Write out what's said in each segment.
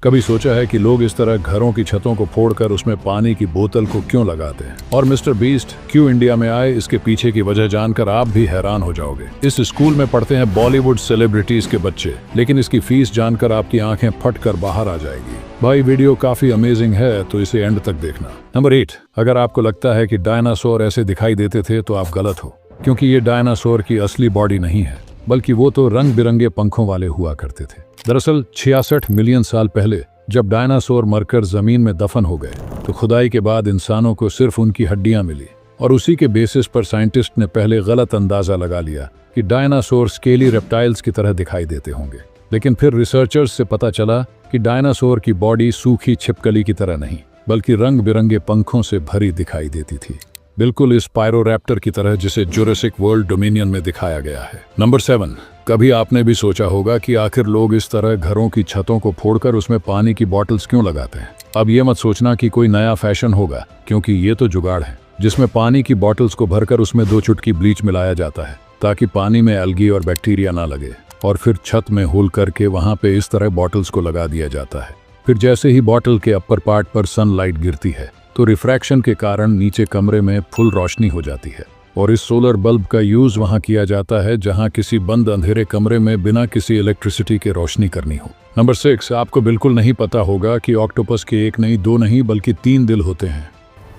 कभी सोचा है कि लोग इस तरह घरों की छतों को फोड़कर उसमें पानी की बोतल को क्यों लगाते हैं? और मिस्टर बीस्ट क्यों इंडिया में आए, इसके पीछे की वजह जानकर आप भी हैरान हो जाओगे। इस स्कूल में पढ़ते हैं बॉलीवुड सेलिब्रिटीज के बच्चे, लेकिन इसकी फीस जानकर आपकी आंखें फट कर बाहर आ जाएगी। भाई वीडियो काफी अमेजिंग है, तो इसे एंड तक देखना। नंबर 8, अगर आपको लगता है कि डायनासोर ऐसे दिखाई देते थे तो आप गलत हो, क्योंकि ये डायनासोर की असली बॉडी नहीं है, बल्कि वो तो रंग बिरंगे पंखों वाले हुआ करते थे। दरअसल 66 मिलियन साल पहले जब डायनासोर मरकर जमीन में दफन हो गए तो खुदाई के बाद इंसानों को सिर्फ उनकी हड्डियां मिली, और उसी के बेसिस पर साइंटिस्ट ने पहले गलत अंदाजा लगा लिया कि डायनासोर स्केली रेप्टाइल्स की तरह दिखाई देते होंगे। लेकिन फिर रिसर्चर्स से पता चला कि डायनासोर की बॉडी सूखी छिपकली की तरह नहीं, बल्कि रंग बिरंगे पंखों से भरी दिखाई देती थी, बिल्कुल इस पायरोरैप्टर की तरह जिसे जुरासिक वर्ल्ड डोमिनियन में दिखाया गया है। नंबर 7, कभी आपने भी सोचा होगा कि आखिर लोग इस तरह घरों की छतों को फोड़कर उसमें पानी की बॉटल्स क्यों लगाते हैं। अब ये मत सोचना कि कोई नया फैशन होगा, क्योंकि ये तो जुगाड़ है जिसमें पानी की बॉटल्स को भरकर उसमें 2 चुटकी ब्लीच मिलाया जाता है ताकि पानी में एल्गी और बैक्टीरिया ना लगे, और फिर छत में होल करके वहां पे इस तरह बॉटल्स को लगा दिया जाता है। फिर जैसे ही बॉटल के अपर पार्ट पर सनलाइट गिरती है तो रिफ्रैक्शन के कारण नीचे कमरे में फुल रोशनी हो जाती है, और इस सोलर बल्ब का यूज वहां किया जाता है जहां किसी बंद अंधेरे कमरे में बिना किसी इलेक्ट्रिसिटी के रोशनी करनी हो। नंबर 6, आपको बिल्कुल नहीं पता होगा कि ऑक्टोपस के 1 नहीं 2 नहीं बल्कि 3 दिल होते हैं।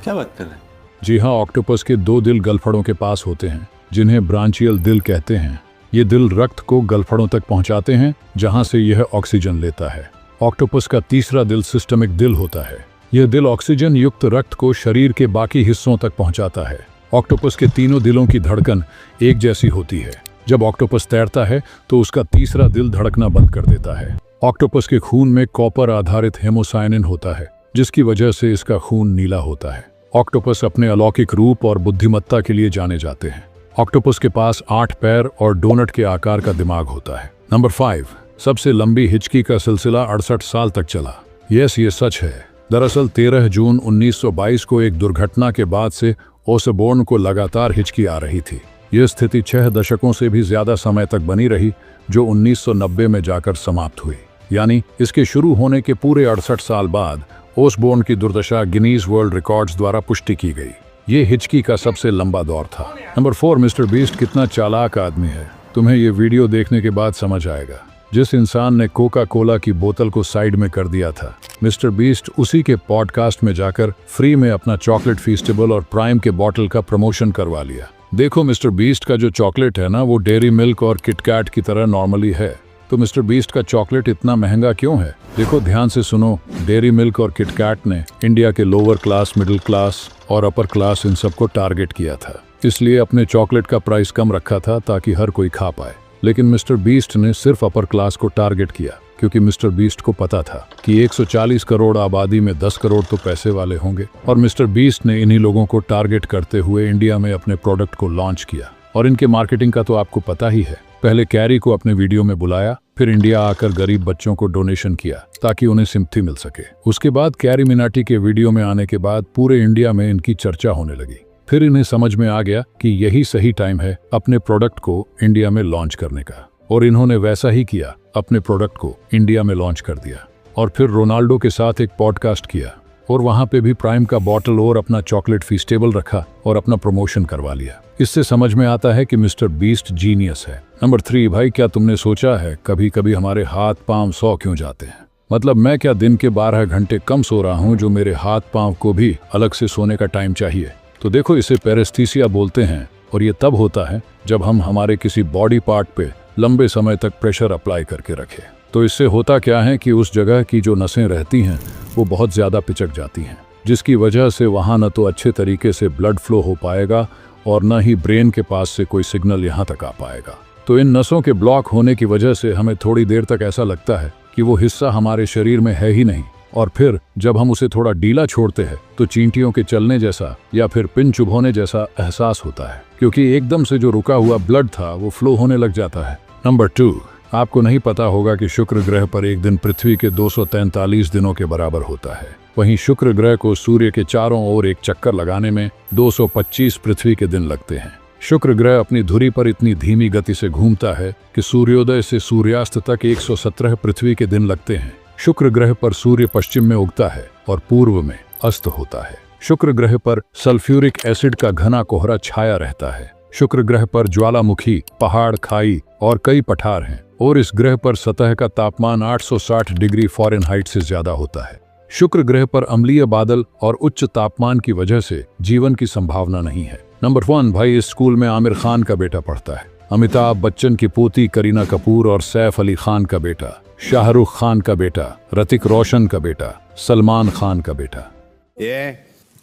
क्या बात कर रहे हैं? जी हाँ, ऑक्टोपस के 2 दिल गलफड़ों के पास होते हैं, जिन्हें ब्रांचियल दिल कहते हैं। ये दिल रक्त को गलफड़ों तक पहुंचाते हैं जहां से यह ऑक्सीजन लेता है। ऑक्टोपस का तीसरा दिल सिस्टमिक दिल होता है। यह दिल ऑक्सीजन युक्त रक्त को शरीर के बाकी हिस्सों तक पहुंचाता है। ऑक्टोपस के तीनों दिलों की धड़कन एक जैसी होती है। जब ऑक्टोपस तैरता है तो उसका तीसरा दिल धड़कना बंद कर देता है। ऑक्टोपस के खून में कॉपर आधारित हेमोसायनिन होता है, जिसकी वजह से इसका खून नीला होता है। ऑक्टोपस अपने अलौकिक रूप और बुद्धिमत्ता के लिए जाने जाते हैं। ऑक्टोपस के पास 8 पैर और डोनट के आकार का दिमाग होता है। नंबर 5, सबसे लंबी हिचकी का सिलसिला 68 साल तक चला। यस, ये सच है। दरअसल 13 जून 1922 को एक दुर्घटना के बाद से ओसबोर्न को लगातार हिचकी आ रही थी। यह स्थिति 6 दशकों से भी ज्यादा समय तक बनी रही, जो 1990 में जाकर समाप्त हुई। यानी इसके शुरू होने के पूरे 68 साल बाद ओसबोर्न की दुर्दशा गिनीज वर्ल्ड रिकॉर्ड्स द्वारा पुष्टि की गई। ये हिचकी का सबसे लंबा दौर था। नंबर 4, मिस्टर बीस्ट कितना चालाक आदमी है, तुम्हें ये वीडियो देखने के बाद समझ आएगा। जिस इंसान ने कोका कोला की बोतल को साइड में कर दिया था, मिस्टर बीस्ट उसी के पॉडकास्ट में जाकर फ्री में अपना चॉकलेट फेस्टिवल और प्राइम के बॉटल का प्रमोशन करवा लिया। देखो, मिस्टर बीस्ट का जो चॉकलेट है ना, वो डेयरी मिल्क और किटकैट की तरह नॉर्मली है, तो मिस्टर बीस्ट का चॉकलेट इतना महंगा क्यों है? देखो, ध्यान से सुनो। डेयरी मिल्क और किटकैट ने इंडिया के लोअर क्लास, मिडिल क्लास और अपर क्लास इन सबको टारगेट किया था, इसलिए अपने चॉकलेट का प्राइस कम रखा था ताकि हर कोई खा पाए। लेकिन मिस्टर बीस्ट ने सिर्फ अपर क्लास को टारगेट किया, क्योंकि मिस्टर बीस्ट को पता था कि 140 करोड़ आबादी में 10 करोड़ तो पैसे वाले होंगे, और मिस्टर बीस्ट ने इन्हीं लोगों को टारगेट करते हुए इंडिया में अपने प्रोडक्ट को लॉन्च किया। और इनके मार्केटिंग का तो आपको पता ही है। पहले कैरी को अपने वीडियो में बुलाया, फिर इंडिया आकर गरीब बच्चों को डोनेशन किया ताकि उन्हें सिंपैथी मिल सके। उसके बाद कैरी मिनाटी के वीडियो में आने के बाद पूरे इंडिया में इनकी चर्चा होने लगी। फिर इन्हें समझ में आ गया कि यही सही टाइम है अपने प्रोडक्ट को इंडिया में लॉन्च करने का, और इन्होंने वैसा ही किया, अपने प्रोडक्ट को इंडिया में लॉन्च कर दिया। और फिर रोनाल्डो के साथ एक पॉडकास्ट किया, और वहां पे भी प्राइम का बॉटल और अपना चॉकलेट फेस्टिवल रखा और अपना प्रमोशन करवा लिया। इससे समझ में आता है कि मिस्टर बीस्ट जीनियस है। नंबर 3, भाई क्या तुमने सोचा है कभी कभी हमारे हाथ पांव सौ क्यों जाते हैं? मतलब मैं क्या दिन के 12 घंटे कम सो रहा हूँ जो मेरे हाथ पांव को भी अलग से सोने का टाइम चाहिए? तो देखो, इसे पेरेस्थीसिया बोलते हैं, और ये तब होता है जब हम हमारे किसी बॉडी पार्ट पे लंबे समय तक प्रेशर अप्लाई करके रखें। तो इससे होता क्या है कि उस जगह की जो नसें रहती हैं वो बहुत ज़्यादा पिचक जाती हैं, जिसकी वजह से वहाँ न तो अच्छे तरीके से ब्लड फ्लो हो पाएगा और न ही ब्रेन के पास से कोई सिग्नल यहाँ तक आ पाएगा। तो इन नसों के ब्लॉक होने की वजह से हमें थोड़ी देर तक ऐसा लगता है कि वो हिस्सा हमारे शरीर में है ही नहीं, और फिर जब हम उसे थोड़ा ढीला छोड़ते हैं तो चींटियों के चलने जैसा या फिर पिन चुभोने जैसा एहसास होता है, क्योंकि एकदम से जो रुका हुआ ब्लड था वो फ्लो होने लग जाता है। नंबर 2, आपको नहीं पता होगा कि शुक्र ग्रह पर एक दिन पृथ्वी के 243 दिनों के बराबर होता है। वहीं शुक्र ग्रह को सूर्य के चारों ओर एक चक्कर लगाने में 225 पृथ्वी के दिन लगते हैं। शुक्र ग्रह अपनी धुरी पर इतनी धीमी गति से घूमता है कि सूर्योदय से सूर्यास्त तक 117 पृथ्वी के दिन लगते हैं। शुक्र ग्रह पर सूर्य पश्चिम में उगता है और पूर्व में अस्त होता है। शुक्र ग्रह पर सल्फ्यूरिक एसिड का घना कोहरा छाया रहता है। शुक्र ग्रह पर ज्वालामुखी, पहाड़, खाई और कई पठार हैं और इस ग्रह पर सतह का तापमान 860 डिग्री फ़ारेनहाइट से ज्यादा होता है। शुक्र ग्रह पर अम्लीय बादल और उच्च तापमान की वजह से जीवन की संभावना नहीं है। नंबर 1 भाई, इस स्कूल में आमिर खान का बेटा पढ़ता है। अमिताभ बच्चन की पोती करीना कपूर और सैफ अली खान का बेटा, शाहरुख खान का बेटा, ऋतिक रोशन का बेटा, सलमान खान का बेटा।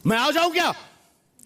मैं आ जाऊं क्या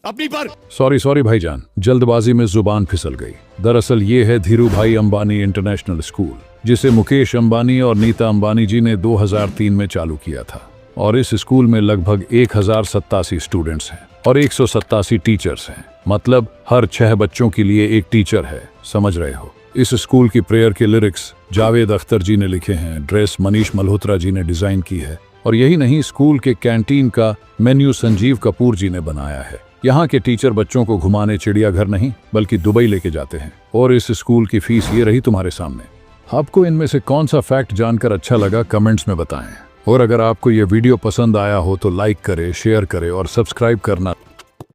अपनी पर? सॉरी भाईजान, जल्दबाजी में जुबान फिसल गई। दरअसल ये है धीरूभाई अंबानी इंटरनेशनल स्कूल, जिसे मुकेश अंबानी और नीता अंबानी जी ने 2003 में चालू किया था। और इस स्कूल में लगभग 1087 स्टूडेंट्स हैं और 187 टीचर्स हैं। मतलब हर 6 बच्चों के लिए एक टीचर है, समझ रहे हो। इस स्कूल की प्रेयर के लिरिक्स जावेद अख्तर जी ने लिखे हैं, ड्रेस मनीष मल्होत्रा जी ने डिजाइन की है और यही नहीं, स्कूल के कैंटीन का मेन्यू संजीव कपूर जी ने बनाया है। यहाँ के टीचर बच्चों को घुमाने चिड़ियाघर नहीं बल्कि दुबई लेके जाते हैं। और इस स्कूल की फीस ये रही तुम्हारे सामने। आपको इनमें से कौन सा फैक्ट जानकर अच्छा लगा, कमेंट्स में बताएं। और अगर आपको ये वीडियो पसंद आया हो तो लाइक करें, शेयर करें और सब्सक्राइब करना